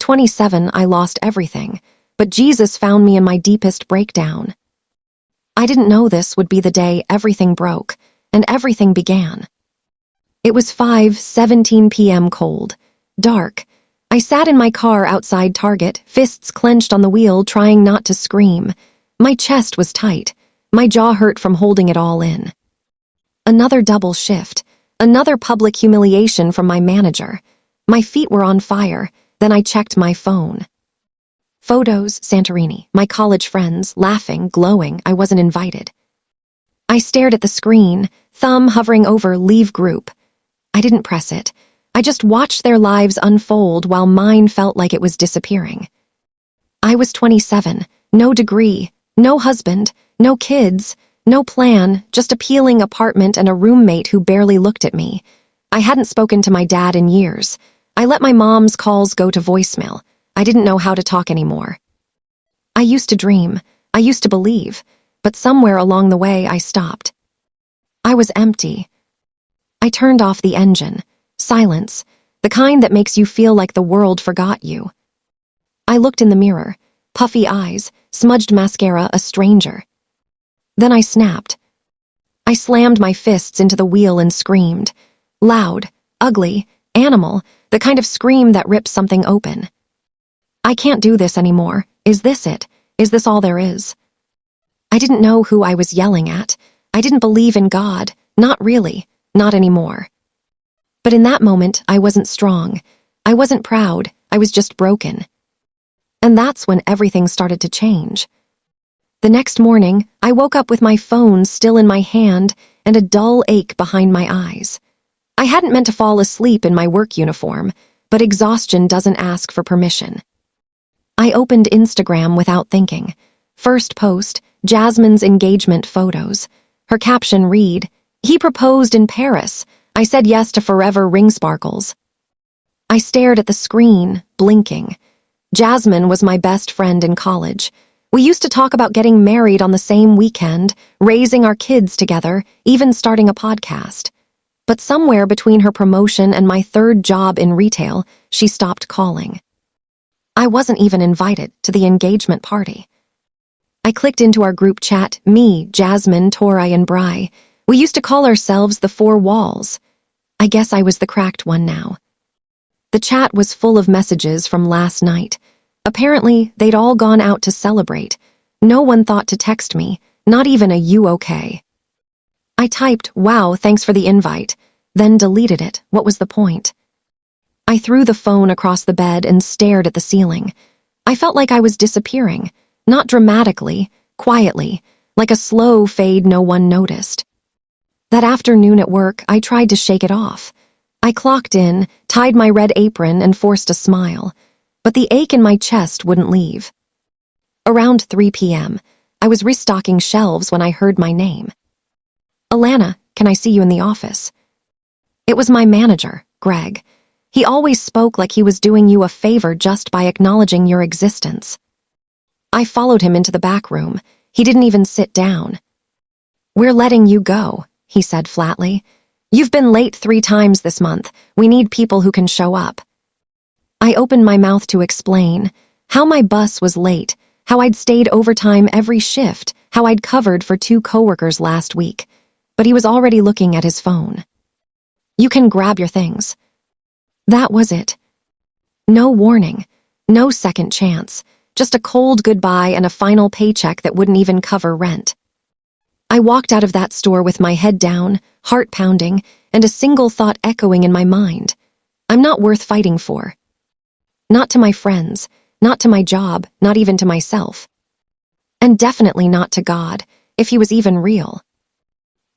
At 27, I lost everything, but Jesus found me in my deepest breakdown. I didn't know this would be the day everything broke, and everything began. It was 5:17 p.m. cold, dark. I sat in my car outside Target, fists clenched on the wheel, trying not to scream. My chest was tight. My jaw hurt from holding it all in. Another double shift. Another public humiliation from my manager. My feet were on fire. Then I checked my phone. Photos, Santorini, my college friends, laughing, glowing. I wasn't invited. I stared at the screen, thumb hovering over Leave Group. I didn't press it. I just watched their lives unfold while mine felt like it was disappearing. I was 27, no degree, no husband, no kids, no plan, just a peeling apartment and a roommate who barely looked at me. I hadn't spoken to my dad in years. I let my mom's calls go to voicemail. I didn't know how to talk anymore. I used to dream. I used to believe. But somewhere along the way, I stopped. I was empty. I turned off the engine. Silence. The kind that makes you feel like the world forgot you. I looked in the mirror. Puffy eyes, smudged mascara, a stranger. Then I snapped. I slammed my fists into the wheel and screamed. Loud, ugly, animal, the kind of scream that rips something open. I can't do this anymore. Is this it? Is this all there is? I didn't know who I was yelling at. I didn't believe in God. Not really. Not anymore. But in that moment, I wasn't strong. I wasn't proud. I was just broken. And that's when everything started to change. The next morning, I woke up with my phone still in my hand and a dull ache behind my eyes. I hadn't meant to fall asleep in my work uniform, but exhaustion doesn't ask for permission. I opened Instagram without thinking. First post, Jasmine's engagement photos. Her caption read, "He proposed in Paris. I said yes to forever ring sparkles." I stared at the screen, blinking. Jasmine was my best friend in college. We used to talk about getting married on the same weekend, raising our kids together, even starting a podcast. But somewhere between her promotion and my third job in retail, she stopped calling. I wasn't even invited to the engagement party. I clicked into our group chat, me, Jasmine, Torai, and Bri. We used to call ourselves the Four Walls. I guess I was the cracked one now. The chat was full of messages from last night. Apparently, they'd all gone out to celebrate. No one thought to text me, not even a "you okay?" I typed, "Wow, thanks for the invite," then deleted it. What was the point? I threw the phone across the bed and stared at the ceiling. I felt like I was disappearing, not dramatically, quietly, like a slow fade no one noticed. That afternoon at work, I tried to shake it off. I clocked in, tied my red apron, and forced a smile. But the ache in my chest wouldn't leave. Around 3 p.m., I was restocking shelves when I heard my name. "Alana, can I see you in the office?" It was my manager, Greg. He always spoke like he was doing you a favor just by acknowledging your existence. I followed him into the back room. He didn't even sit down. "We're letting you go," he said flatly. "You've been late 3 times this month. We need people who can show up." I opened my mouth to explain how my bus was late, how I'd stayed overtime every shift, how I'd covered for 2 coworkers last week. But he was already looking at his phone. "You can grab your things." That was it. No warning, no second chance, just a cold goodbye and a final paycheck that wouldn't even cover rent. I walked out of that store with my head down, heart pounding, and a single thought echoing in my mind. I'm not worth fighting for. Not to my friends, not to my job, not even to myself. And definitely not to God, if he was even real.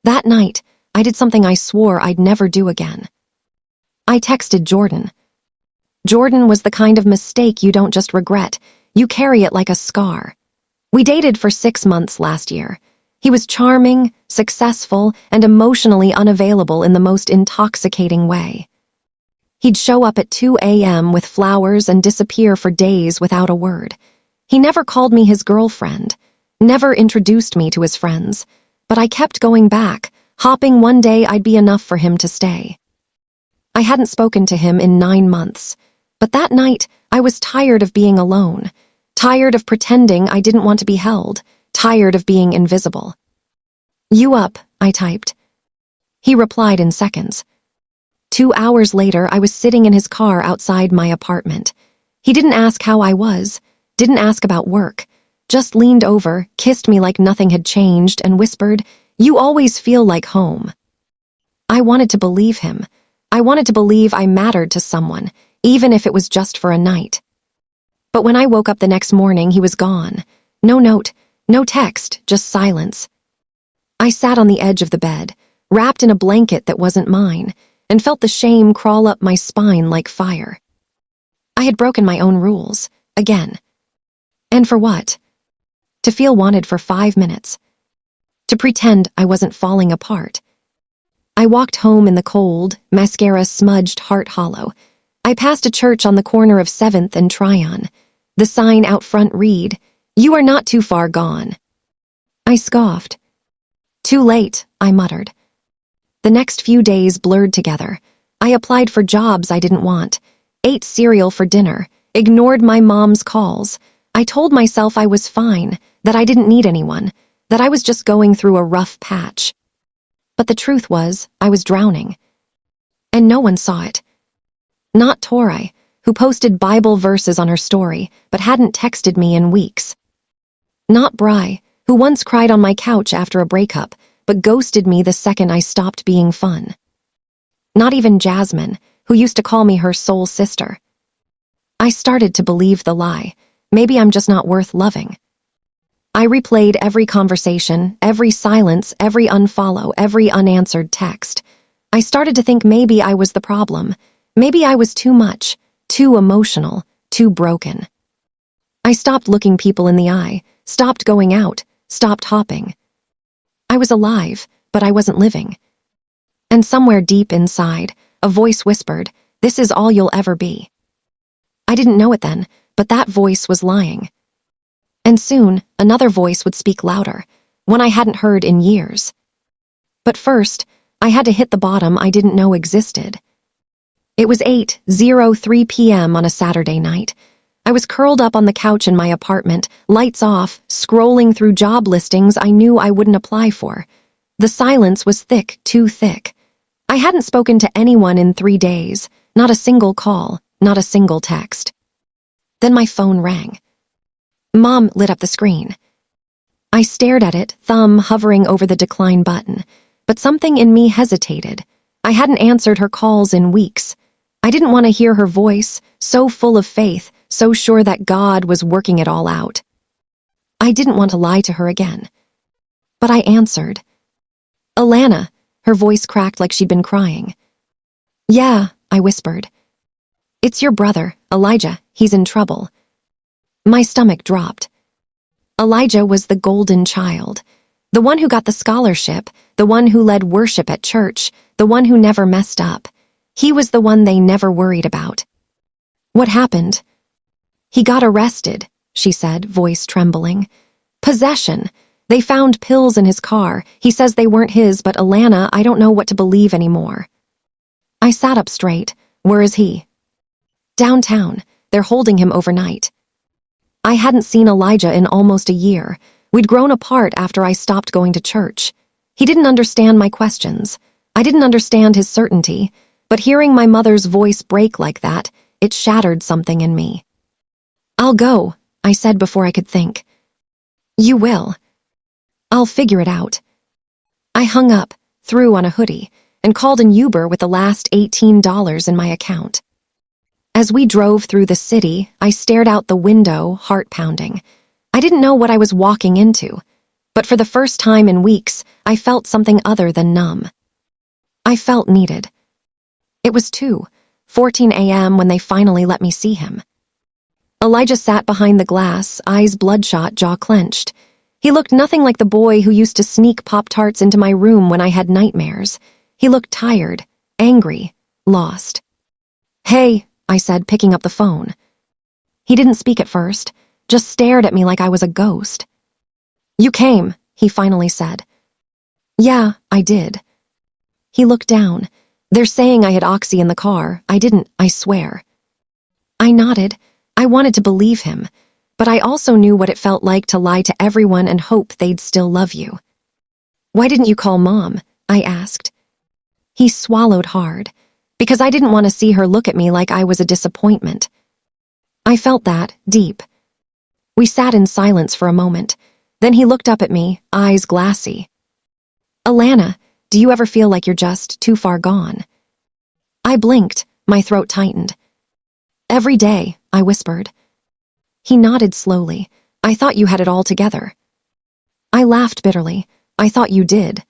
That night, I did something I swore I'd never do again. I texted Jordan. Jordan was the kind of mistake you don't just regret, you carry it like a scar. We dated for 6 months last year. He was charming, successful, and emotionally unavailable in the most intoxicating way. He'd show up at 2 a.m. with flowers and disappear for days without a word. He never called me his girlfriend, never introduced me to his friends, but I kept going back, hoping one day I'd be enough for him to stay. I hadn't spoken to him in 9 months, but that night I was tired of being alone, tired of pretending I didn't want to be held, tired of being invisible. "You up?" I typed. He replied in seconds. 2 hours later, I was sitting in his car outside my apartment. He didn't ask how I was, didn't ask about work, just leaned over, kissed me like nothing had changed, and whispered, "You always feel like home." I wanted to believe him. I wanted to believe I mattered to someone, even if it was just for a night. But when I woke up the next morning, he was gone. No note, no text, just silence. I sat on the edge of the bed, wrapped in a blanket that wasn't mine, and felt the shame crawl up my spine like fire. I had broken my own rules, again. And for what? To feel wanted for 5 minutes. To pretend I wasn't falling apart. I walked home in the cold, mascara smudged heart hollow. I passed a church on the corner of 7th and Tryon. The sign out front read, "You are not too far gone." I scoffed. "Too late," I muttered. The next few days blurred together. I applied for jobs I didn't want, ate cereal for dinner, ignored my mom's calls. I told myself I was fine, that I didn't need anyone, that I was just going through a rough patch. But the truth was, I was drowning. And no one saw it. Not Tori, who posted Bible verses on her story, but hadn't texted me in weeks. Not Bri, who once cried on my couch after a breakup, but ghosted me the second I stopped being fun. Not even Jasmine, who used to call me her soul sister. I started to believe the lie. Maybe I'm just not worth loving. I replayed every conversation, every silence, every unfollow, every unanswered text. I started to think maybe I was the problem. Maybe I was too much, too emotional, too broken. I stopped looking people in the eye, stopped going out, stopped hopping. I was alive, but I wasn't living. And somewhere deep inside, a voice whispered, "This is all you'll ever be." I didn't know it then, but that voice was lying. And soon, another voice would speak louder, one I hadn't heard in years. But first, I had to hit the bottom I didn't know existed. It was 8:03 p.m. on a Saturday night. I was curled up on the couch in my apartment, lights off, scrolling through job listings I knew I wouldn't apply for. The silence was thick, too thick. I hadn't spoken to anyone in 3 days, not a single call, not a single text. Then my phone rang. Mom lit up the screen. I stared at it, thumb hovering over the decline button, but something in me hesitated. I hadn't answered her calls in weeks. I didn't want to hear her voice, so full of faith, so sure that God was working it all out. I didn't want to lie to her again. But I answered. "Alana," her voice cracked like she'd been crying. "Yeah," I whispered. "It's your brother, Elijah. He's in trouble." My stomach dropped. Elijah was the golden child, the one who got the scholarship, the one who led worship at church, the one who never messed up. He was the one they never worried about. "What happened?" "He got arrested," she said, voice trembling. "Possession. They found pills in his car. He says they weren't his, but Alana, I don't know what to believe anymore." I sat up straight. "Where is he?" "Downtown. They're holding him overnight." I hadn't seen Elijah in almost a year. We'd grown apart after I stopped going to church. He didn't understand my questions. I didn't understand his certainty, but hearing my mother's voice break like that, it shattered something in me. "I'll go," I said before I could think. "You will." "I'll figure it out." I hung up, threw on a hoodie, and called an Uber with the last $18 in my account. As we drove through the city, I stared out the window, heart pounding. I didn't know what I was walking into, but for the first time in weeks, I felt something other than numb. I felt needed. It was 2:14 a.m. when they finally let me see him. Elijah sat behind the glass, eyes bloodshot, jaw clenched. He looked nothing like the boy who used to sneak Pop-Tarts into my room when I had nightmares. He looked tired, angry, lost. "Hey," I said, picking up the phone. He didn't speak at first, just stared at me like I was a ghost. "You came," he finally said. "Yeah, I did." He looked down. "They're saying I had oxy in the car. I didn't, I swear." I nodded. I wanted to believe him, but I also knew what it felt like to lie to everyone and hope they'd still love you. "Why didn't you call Mom?" I asked. He swallowed hard, because I didn't want to see her look at me like I was a disappointment. I felt that, deep. We sat in silence for a moment. Then he looked up at me, eyes glassy. "Alana, do you ever feel like you're just too far gone?" I blinked, my throat tightened. "Every day," I whispered. He nodded slowly. "I thought you had it all together." I laughed bitterly. "I thought you did."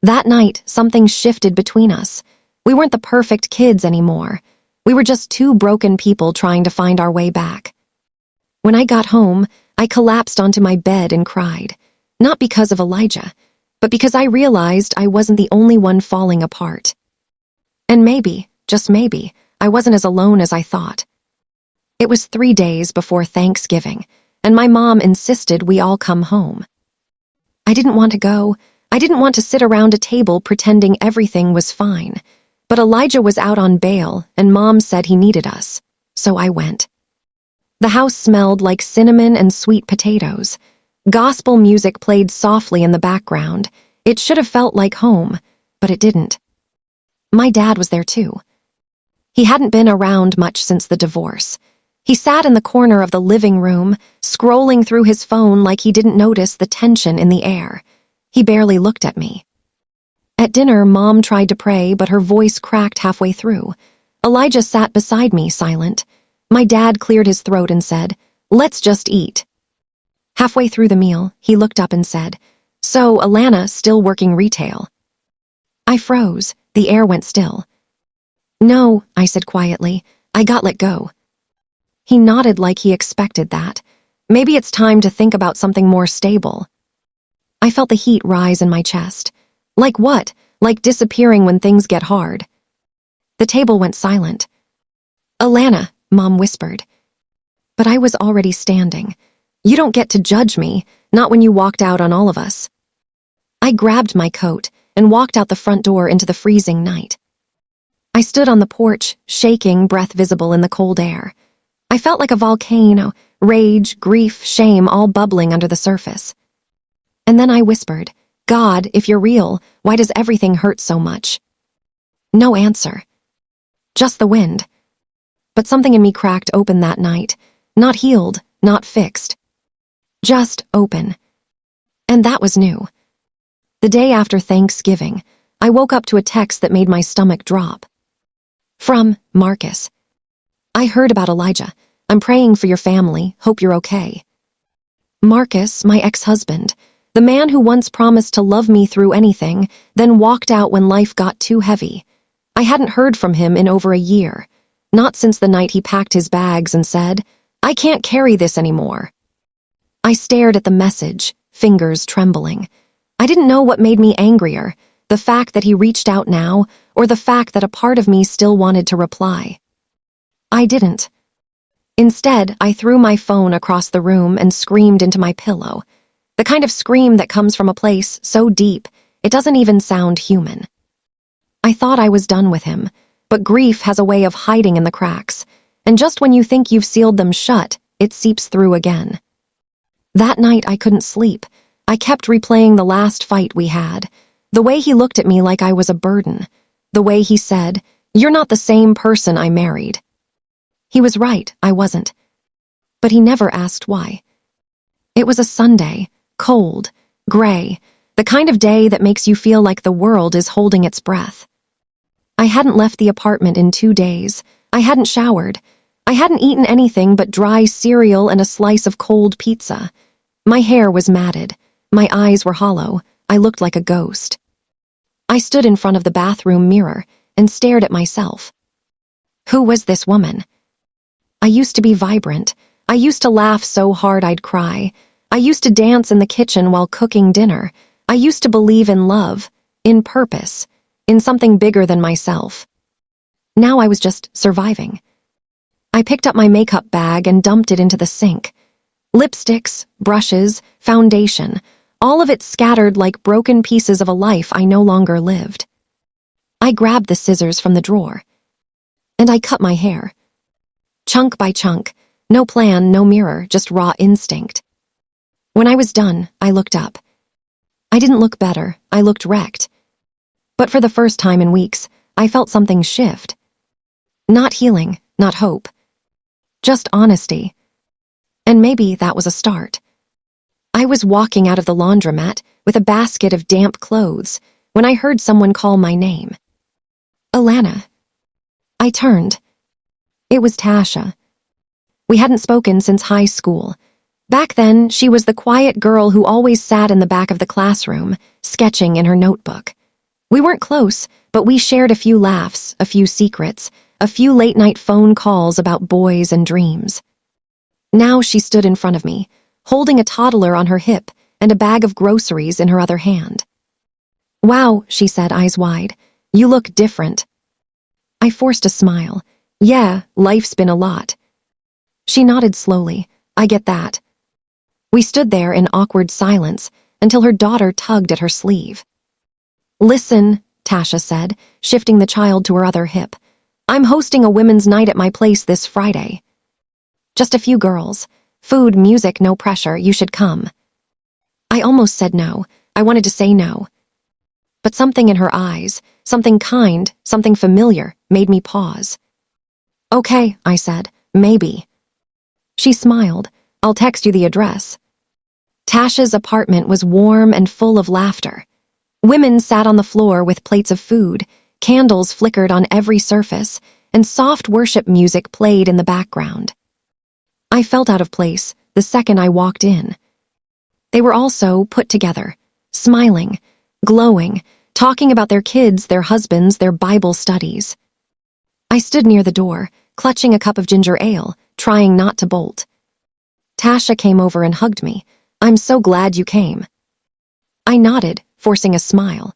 That night, something shifted between us. We weren't the perfect kids anymore. We were just two broken people trying to find our way back. When I got home, I collapsed onto my bed and cried. Not because of Elijah, but because I realized I wasn't the only one falling apart. And maybe, just maybe, I wasn't as alone as I thought. It was 3 days before Thanksgiving, and my mom insisted we all come home. I didn't want to go. I didn't want to sit around a table pretending everything was fine. But Elijah was out on bail, and Mom said he needed us. So I went. The house smelled like cinnamon and sweet potatoes. Gospel music played softly in the background. It should have felt like home, but it didn't. My dad was there too. He hadn't been around much since the divorce. He sat in the corner of the living room, scrolling through his phone like he didn't notice the tension in the air. He barely looked at me. At dinner, Mom tried to pray, but her voice cracked halfway through. Elijah sat beside me, silent. My dad cleared his throat and said, "Let's just eat." Halfway through the meal, he looked up and said, "So, Alana, still working retail?" I froze. The air went still. "No," I said quietly. "I got let go." He nodded like he expected that. "Maybe it's time to think about something more stable." I felt the heat rise in my chest. Like what? Like disappearing when things get hard. The table went silent. "Alana," Mom whispered. But I was already standing. "You don't get to judge me, not when you walked out on all of us." I grabbed my coat and walked out the front door into the freezing night. I stood on the porch, shaking, breath visible in the cold air. I felt like a volcano, rage, grief, shame all bubbling under the surface. And then I whispered, "God, if you're real, why does everything hurt so much?" No answer. Just the wind. But something in me cracked open that night. Not healed, not fixed. Just open. And that was new. The day after Thanksgiving, I woke up to a text that made my stomach drop. From Marcus. "I heard about Elijah. I'm praying for your family. Hope you're okay." Marcus, my ex-husband, the man who once promised to love me through anything, then walked out when life got too heavy. I hadn't heard from him in over a year. Not since the night he packed his bags and said, "I can't carry this anymore." I stared at the message, fingers trembling. I didn't know what made me angrier, the fact that he reached out now, or the fact that a part of me still wanted to reply. I didn't. Instead, I threw my phone across the room and screamed into my pillow. The kind of scream that comes from a place so deep, it doesn't even sound human. I thought I was done with him, but grief has a way of hiding in the cracks, and just when you think you've sealed them shut, it seeps through again. That night I couldn't sleep. I kept replaying the last fight we had, the way he looked at me like I was a burden, the way he said, "You're not the same person I married." He was right, I wasn't. But he never asked why. It was a Sunday, cold, gray, the kind of day that makes you feel like the world is holding its breath. I hadn't left the apartment in 2 days. I hadn't showered. I hadn't eaten anything but dry cereal and a slice of cold pizza. My hair was matted. My eyes were hollow. I looked like a ghost. I stood in front of the bathroom mirror and stared at myself. Who was this woman? I used to be vibrant. I used to laugh so hard I'd cry. I used to dance in the kitchen while cooking dinner. I used to believe in love, in purpose, in something bigger than myself. Now I was just surviving. I picked up my makeup bag and dumped it into the sink. Lipsticks, brushes, foundation, all of it scattered like broken pieces of a life I no longer lived. I grabbed the scissors from the drawer, and I cut my hair. Chunk by chunk, No plan, no mirror, just raw instinct. When I was done, I looked up. I didn't look better, I looked wrecked. But for the first time in weeks, I felt something shift. Not healing, not hope. Just honesty. And maybe that was a start. I was walking out of the laundromat with a basket of damp clothes when I heard someone call my name. Alana. I turned. It was Tasha. We hadn't spoken since high school. Back then, she was the quiet girl who always sat in the back of the classroom, sketching in her notebook. We weren't close, but we shared a few laughs, a few secrets, a few late-night phone calls about boys and dreams. Now she stood in front of me, holding a toddler on her hip and a bag of groceries in her other hand. "Wow," she said, eyes wide. "You look different." I forced a smile. "Yeah, life's been a lot." She nodded slowly. "I get that." We stood there in awkward silence until her daughter tugged at her sleeve. "Listen," Tasha said, shifting the child to her other hip. "I'm hosting a women's night at my place this Friday. Just a few girls. Food, music, no pressure, you should come." I almost said no. I wanted to say no. But something in her eyes, something kind, something familiar, made me pause. "Okay," I said, "maybe." She smiled. "I'll text you the address." Tasha's apartment was warm and full of laughter. Women sat on the floor with plates of food, candles flickered on every surface, and soft worship music played in the background. I felt out of place the second I walked in. They were all so put together, smiling, glowing, talking about their kids, their husbands, their Bible studies. I stood near the door, clutching a cup of ginger ale, trying not to bolt. Tasha came over and hugged me. "I'm so glad you came." I nodded, forcing a smile.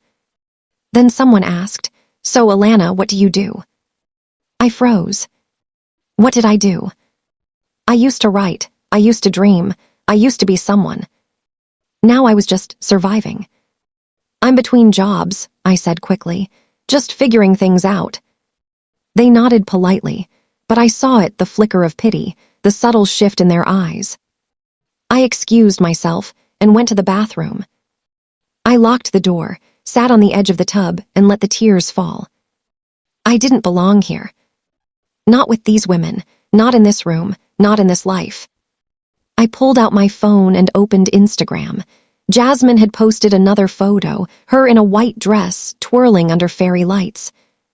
Then someone asked, "So, Alana, what do you do?" I froze. What did I do? I used to write, I used to dream, I used to be someone. Now I was just surviving. "I'm between jobs," I said quickly, "just figuring things out." They nodded politely, but I saw it, the flicker of pity, the subtle shift in their eyes. I excused myself and went to the bathroom. I locked the door, sat on the edge of the tub, and let the tears fall. I didn't belong here. Not with these women, not in this room, not in this life. I pulled out my phone and opened Instagram. Jasmine had posted another photo, her in a white dress, twirling under fairy lights.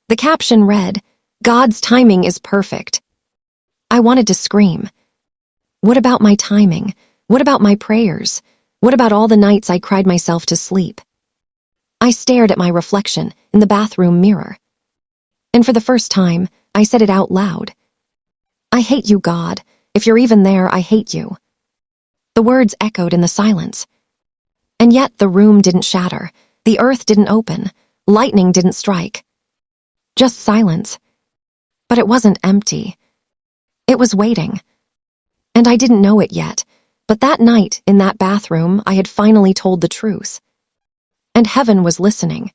The caption read, "God's timing is perfect." I wanted to scream. What about my timing? What about my prayers? What about all the nights I cried myself to sleep? I stared at my reflection in the bathroom mirror. And for the first time, I said it out loud. "I hate you, God. If you're even there, I hate you." The words echoed in the silence. And yet the room didn't shatter. The earth didn't open. Lightning didn't strike. Just silence. But it wasn't empty. It was waiting. And I didn't know it yet, but that night in that bathroom, I had finally told the truth. And heaven was listening.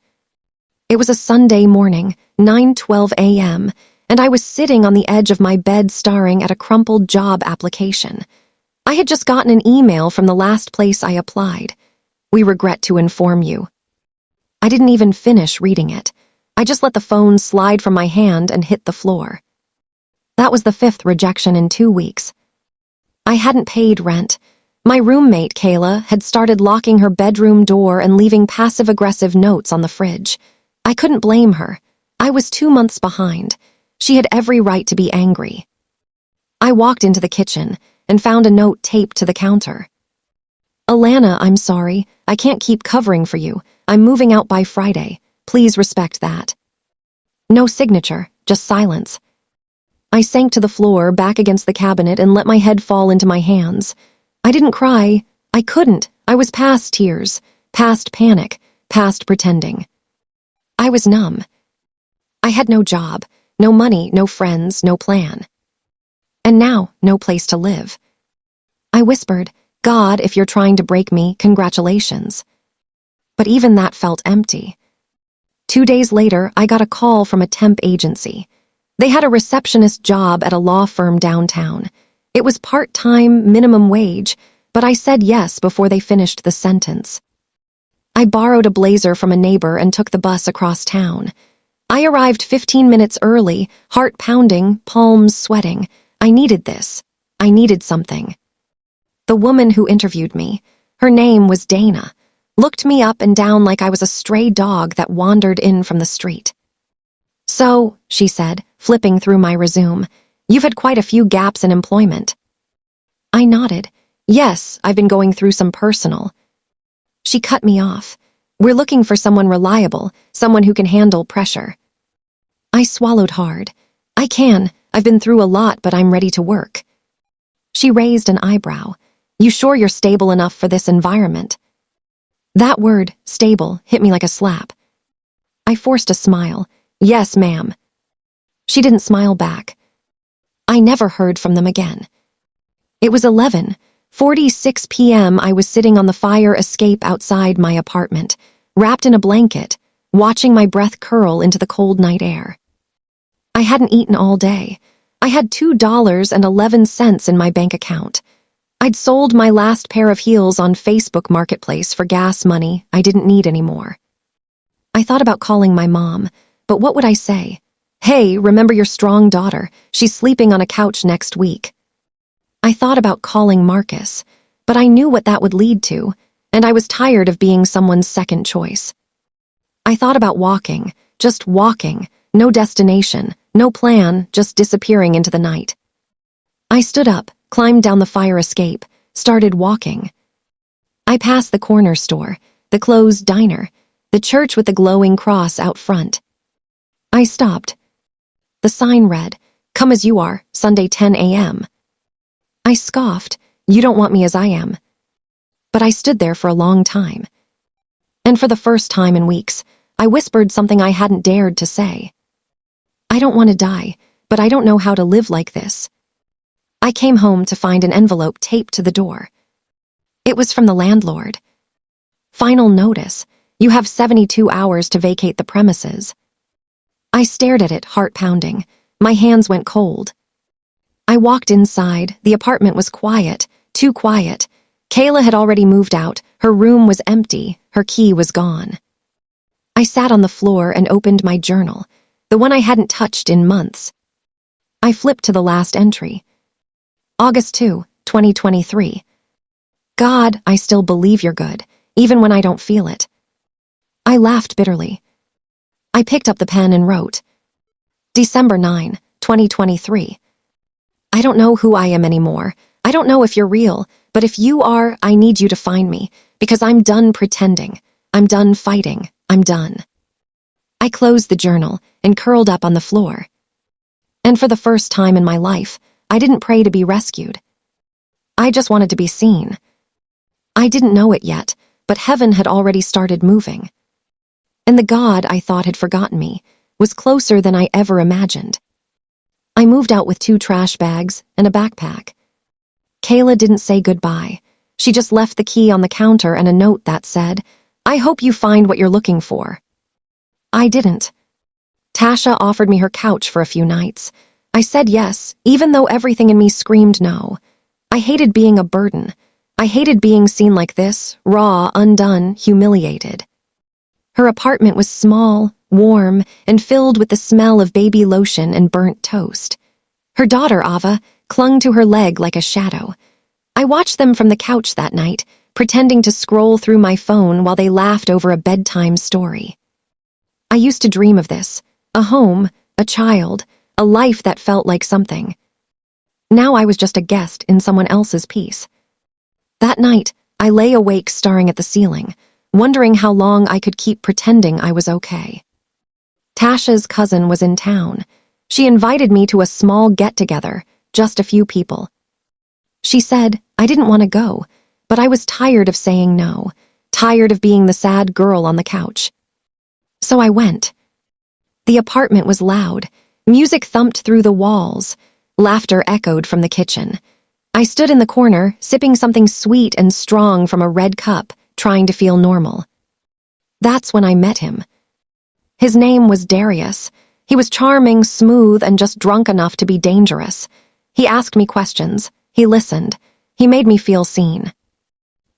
It was a Sunday morning, 9:12 a.m., and I was sitting on the edge of my bed staring at a crumpled job application. I had just gotten an email from the last place I applied. "We regret to inform you." I didn't even finish reading it. I just let the phone slide from my hand and hit the floor. That was the 5th rejection in 2 weeks. I hadn't paid rent. My roommate, Kayla, had started locking her bedroom door and leaving passive-aggressive notes on the fridge. I couldn't blame her. I was 2 months behind. She had every right to be angry. I walked into the kitchen and found a note taped to the counter. "Alana, I'm sorry. I can't keep covering for you. I'm moving out by Friday. Please respect that." No signature, just silence. I sank to the floor, back against the cabinet, and let my head fall into my hands. I didn't cry. I couldn't. I was past tears, past panic, past pretending. I was numb. I had no job, no money, no friends, no plan. And now, no place to live. I whispered, "God, if you're trying to break me, congratulations." But even that felt empty. 2 days later, I got a call from a temp agency. They had a receptionist job at a law firm downtown. It was part-time, minimum wage, but I said yes before they finished the sentence. I borrowed a blazer from a neighbor and took the bus across town. I arrived 15 minutes early, heart pounding, palms sweating. I needed this. I needed something. The woman who interviewed me, her name was Dana, looked me up and down like I was a stray dog that wandered in from the street. "So," she said, flipping through my resume, "you've had quite a few gaps in employment." I nodded. "Yes, I've been going through some personal." She cut me off. "We're looking for someone reliable, someone who can handle pressure." I swallowed hard. I've been through a lot, but I'm ready to work." She raised an eyebrow. "You sure you're stable enough for this environment?" That word, stable, hit me like a slap. I forced a smile. "Yes, ma'am." She didn't smile back. I never heard from them again. It was 11:46 p.m. I was sitting on the fire escape outside my apartment, wrapped in a blanket, watching my breath curl into the cold night air. I hadn't eaten all day. I had $2.11 in my bank account. I'd sold my last pair of heels on Facebook Marketplace for gas money I didn't need anymore. I thought about calling my mom, but what would I say? "Hey, remember your strong daughter. She's sleeping on a couch next week." I thought about calling Marcus, but I knew what that would lead to, and I was tired of being someone's second choice. I thought about walking, just walking, no destination, no plan, just disappearing into the night. I stood up, climbed down the fire escape, started walking. I passed the corner store, the closed diner, the church with the glowing cross out front. I stopped. The sign read, "Come as you are, Sunday 10 a.m. I scoffed, "You don't want me as I am." But I stood there for a long time. And for the first time in weeks, I whispered something I hadn't dared to say. "I don't want to die, but I don't know how to live like this." I came home to find an envelope taped to the door. It was from the landlord. "Final notice. You have 72 hours to vacate the premises." I stared at it, heart pounding. My hands went cold. I walked inside. The apartment was quiet, too quiet. Kayla had already moved out. Her room was empty. Her key was gone. I sat on the floor and opened my journal, the one I hadn't touched in months. I flipped to the last entry. August 2, 2023. "God, I still believe you're good, even when I don't feel it." I laughed bitterly. I picked up the pen and wrote, December 9, 2023. "I don't know who I am anymore. I don't know if you're real, but if you are, I need you to find me, because I'm done pretending. I'm done fighting. I'm done." I closed the journal and curled up on the floor. And for the first time in my life, I didn't pray to be rescued. I just wanted to be seen. I didn't know it yet, but heaven had already started moving. And the God I thought had forgotten me was closer than I ever imagined. I moved out with 2 trash bags and a backpack. Kayla didn't say goodbye. She just left the key on the counter and a note that said, "I hope you find what you're looking for." I didn't. Tasha offered me her couch for a few nights. I said yes, even though everything in me screamed no. I hated being a burden. I hated being seen like this, raw, undone, humiliated. Her apartment was small, warm, and filled with the smell of baby lotion and burnt toast. Her daughter, Ava, clung to her leg like a shadow. I watched them from the couch that night, pretending to scroll through my phone while they laughed over a bedtime story. I used to dream of this, a home, a child, a life that felt like something. Now I was just a guest in someone else's piece. That night, I lay awake staring at the ceiling, wondering how long I could keep pretending I was okay. Tasha's cousin was in town. She invited me to a small get-together, just a few people. She said I didn't want to go, but I was tired of saying no, tired of being the sad girl on the couch. So I went. The apartment was loud. Music thumped through the walls. Laughter echoed from the kitchen. I stood in the corner, sipping something sweet and strong from a red cup, trying to feel normal. That's when I met him. His name was Darius. He was charming, smooth, and just drunk enough to be dangerous. He asked me questions. He listened. He made me feel seen.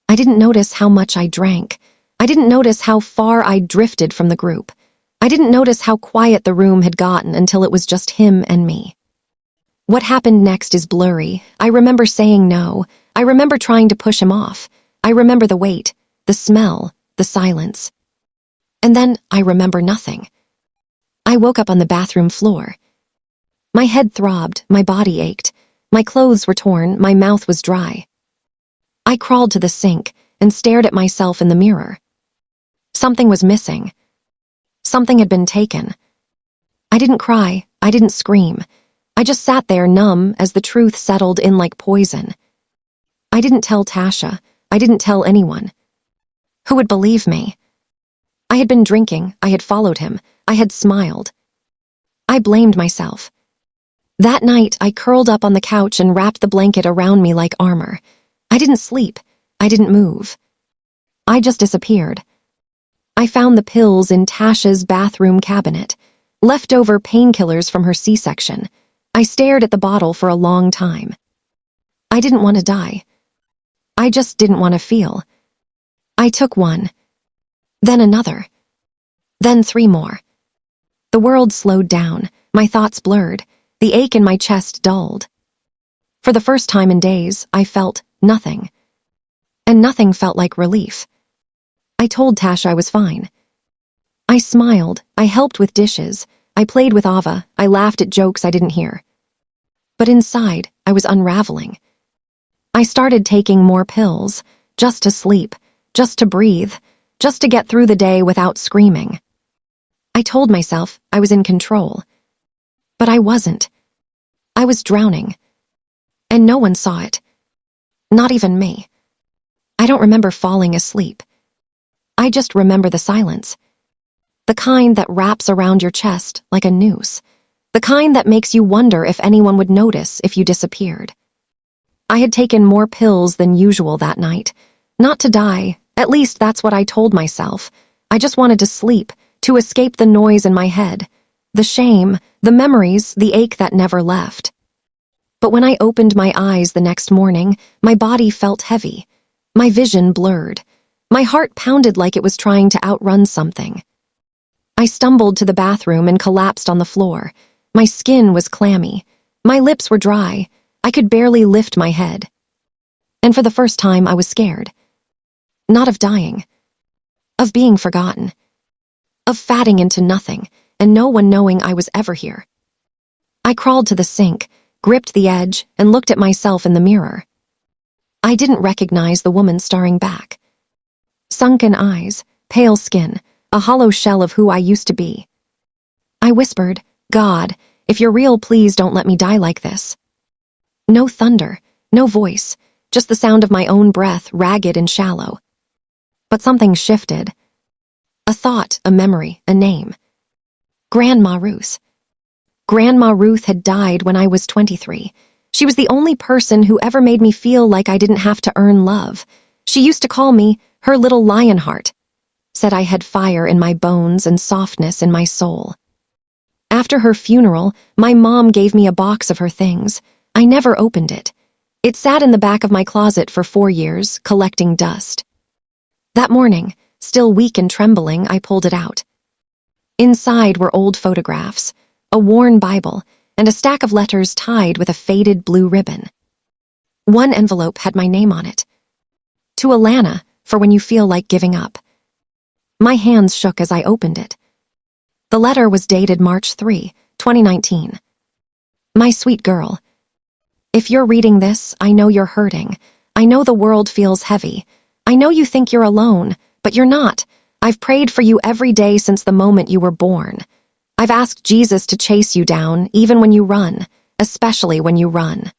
I didn't notice how much I drank. I didn't notice how far I drifted from the group. I didn't notice how quiet the room had gotten until it was just him and me. What happened next is blurry. I remember saying no. I remember trying to push him off. I remember the weight, the smell, the silence. And then I remember nothing. I woke up on the bathroom floor. My head throbbed, my body ached. My clothes were torn, my mouth was dry. I crawled to the sink and stared at myself in the mirror. Something was missing. Something had been taken. I didn't cry, I didn't scream. I just sat there numb as the truth settled in like poison. I didn't tell Tasha. I didn't tell anyone. Who would believe me? I had been drinking, I had followed him, I had smiled. I blamed myself. That night, I curled up on the couch and wrapped the blanket around me like armor. I didn't sleep. I didn't move. I just disappeared. I found the pills in Tasha's bathroom cabinet, leftover painkillers from her C-section. I stared at the bottle for a long time. I didn't want to die. I just didn't want to feel. I took one. Then another. Then 3 more. The world slowed down. My thoughts blurred. The ache in my chest dulled. For the first time in days, I felt nothing. And nothing felt like relief. I told Tasha I was fine. I smiled. I helped with dishes. I played with Ava. I laughed at jokes I didn't hear. But inside, I was unraveling. I started taking more pills, just to sleep, just to breathe, just to get through the day without screaming. I told myself I was in control. But I wasn't. I was drowning. And no one saw it. Not even me. I don't remember falling asleep. I just remember the silence. The kind that wraps around your chest like a noose. The kind that makes you wonder if anyone would notice if you disappeared. I had taken more pills than usual that night. Not to die, at least that's what I told myself. I just wanted to sleep, to escape the noise in my head. The shame, the memories, the ache that never left. But when I opened my eyes the next morning, my body felt heavy. My vision blurred. My heart pounded like it was trying to outrun something. I stumbled to the bathroom and collapsed on the floor. My skin was clammy. My lips were dry. I could barely lift my head. And for the first time, I was scared. Not of dying. Of being forgotten. Of fatting into nothing, and no one knowing I was ever here. I crawled to the sink, gripped the edge, and looked at myself in the mirror. I didn't recognize the woman staring back. Sunken eyes, pale skin, a hollow shell of who I used to be. I whispered, "God, if you're real, please don't let me die like this." No thunder, no voice, just the sound of my own breath, ragged and shallow. But something shifted. A thought, a memory, a name. Grandma Ruth. Grandma Ruth had died when I was 23. She was the only person who ever made me feel like I didn't have to earn love. She used to call me her little lionheart. Said I had fire in my bones and softness in my soul. After her funeral, my mom gave me a box of her things. I never opened it. It sat in the back of my closet for 4 years, collecting dust. That morning, still weak and trembling, I pulled it out. Inside were old photographs, a worn Bible, and a stack of letters tied with a faded blue ribbon. One envelope had my name on it. To Alana, for when you feel like giving up. My hands shook as I opened it. The letter was dated March 3, 2019. My sweet girl. If you're reading this, I know you're hurting. I know the world feels heavy. I know you think you're alone, but you're not. I've prayed for you every day since the moment you were born. I've asked Jesus to chase you down, even when you run, especially when you run.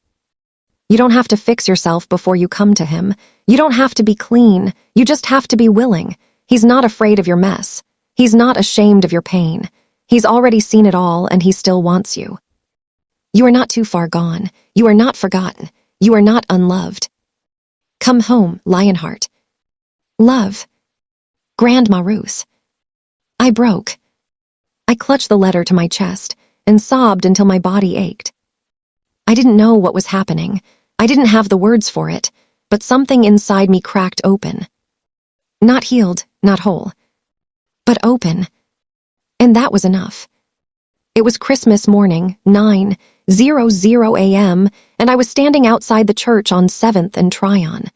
You don't have to fix yourself before you come to him. You don't have to be clean. You just have to be willing. He's not afraid of your mess. He's not ashamed of your pain. He's already seen it all, and he still wants you. You are not too far gone. You are not forgotten. You are not unloved. Come home, Lionheart. Love. Grandma Ruth. I broke. I clutched the letter to my chest and sobbed until my body ached. I didn't know what was happening. I didn't have the words for it, but something inside me cracked open. Not healed, not whole, but open. And that was enough. It was Christmas morning, 9:00 a.m., and I was standing outside the church on 7th and Tryon.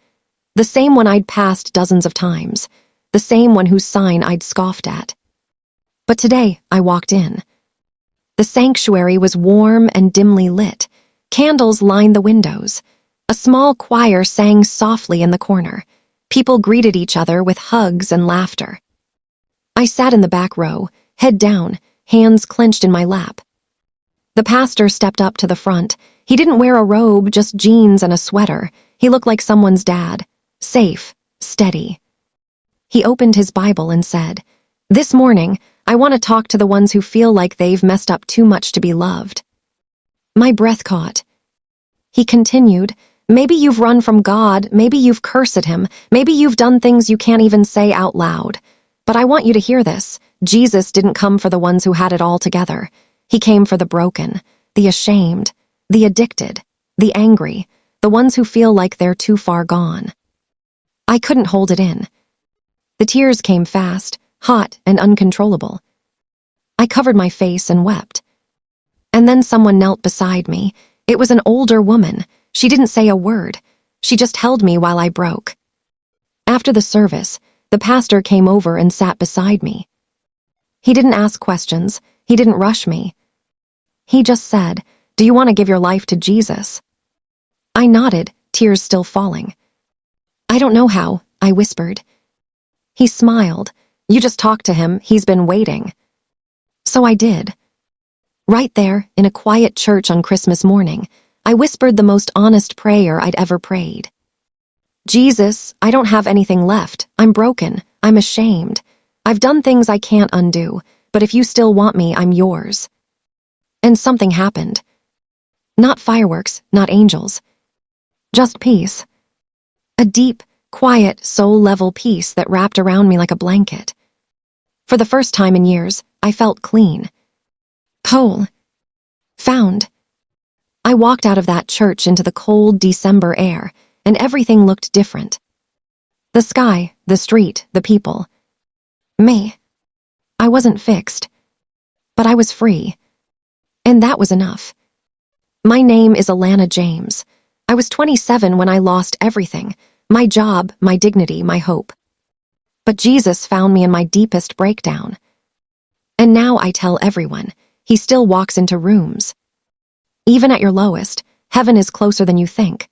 The same one I'd passed dozens of times, the same one whose sign I'd scoffed at. But today, I walked in. The sanctuary was warm and dimly lit. Candles lined the windows. A small choir sang softly in the corner. People greeted each other with hugs and laughter. I sat in the back row, head down, hands clenched in my lap. The pastor stepped up to the front. He didn't wear a robe, just jeans and a sweater. He looked like someone's dad. Safe, steady. He opened his Bible and said, "This morning, I want to talk to the ones who feel like they've messed up too much to be loved." My breath caught. He continued, "Maybe you've run from God, maybe you've cursed him, maybe you've done things you can't even say out loud. But I want you to hear this. Jesus didn't come for the ones who had it all together. He came for the broken, the ashamed, the addicted, the angry, the ones who feel like they're too far gone." I couldn't hold it in. The tears came fast, hot and uncontrollable. I covered my face and wept. And then someone knelt beside me. It was an older woman. She didn't say a word. She just held me while I broke. After the service, the pastor came over and sat beside me. He didn't ask questions. He didn't rush me. He just said, "Do you want to give your life to Jesus?" I nodded, tears still falling. "I don't know how," I whispered. He smiled. "You just talk to him. He's been waiting." So I did. Right there, in a quiet church on Christmas morning, I whispered the most honest prayer I'd ever prayed. "Jesus, I don't have anything left. I'm broken. I'm ashamed. I've done things I can't undo, but if you still want me, I'm yours." And something happened. Not fireworks, not angels. Just peace. A deep, quiet, soul-level peace that wrapped around me like a blanket. For the first time in years, I felt clean. Whole. Found. I walked out of that church into the cold December air, and everything looked different. The sky, the street, the people. Me. I wasn't fixed. But I was free. And that was enough. My name is Alana James. I was 27 when I lost everything. My job, my dignity, my hope. But Jesus found me in my deepest breakdown. And now I tell everyone, he still walks into rooms. Even at your lowest, heaven is closer than you think.